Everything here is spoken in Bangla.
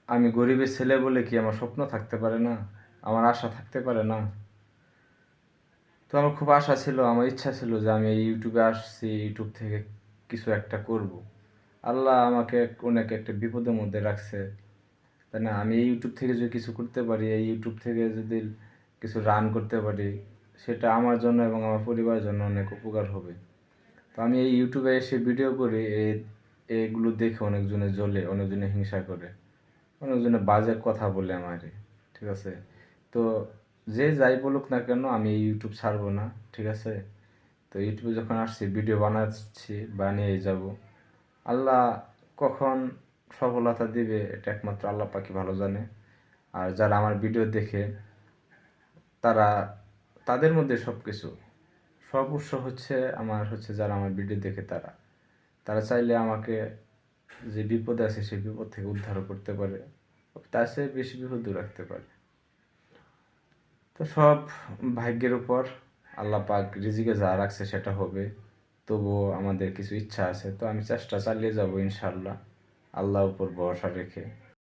আমি গরিবের ছেলে বলে কি আমার স্বপ্ন থাকতে পারে না, আমার আশা থাকতে পারে না? তো আমার খুব আশা ছিল, আমার ইচ্ছা ছিল যে আমি এই ইউটিউবে আসছি, ইউটিউব থেকে কিছু একটা করব। আল্লাহ আমাকে অনেক একটা বিপদের মধ্যে রাখছে, তাই না? আমি এই ইউটিউব থেকে যদি কিছু করতে পারি, এই ইউটিউব থেকে যদি কিছু রান করতে পারি, সেটা আমার জন্য এবং আমার পরিবারের জন্য অনেক উপকার হবে। তো আমি এই ইউটিউবে এসে ভিডিও করি, এগুলো দেখে অনেকজনে জ্বলে, অনেকজনে হিংসা করে, অনেকজনে বাজে কথা বলে আমারে, ঠিক আছে? তো যে যাই বলুক না কেন, আমি এই ইউটিউব ছাড়বো না, ঠিক আছে? তো ইউটিউবে যখন আসছি, ভিডিও বানাচ্ছি, বানিয়ে যাব। আল্লাহ কখন সফলতা দিবে এটা একমাত্র আল্লাহ পাকই ভালো জানে। আর যারা আমার ভিডিও দেখে, তারা, তাদের মধ্যে সব কিছু, সব উৎস হচ্ছে যারা আমার ভিডিও দেখে, তারা তারা চাইলে আমাকে যে বিপদে আছে সেই বিপদ থেকে উদ্ধার করতে পারে, তার চেয়ে বেশি বিপদ রাখতে পারে। তো সব ভাগ্যের উপর, আল্লাহ পাক রিজিকে যা রাখছে সেটা হবে। তবুও আমাদের কিছু ইচ্ছা আছে, তো আমি চেষ্টা চালিয়ে যাব ইনশাল্লাহ, আল্লাহর উপর ভরসা রেখে।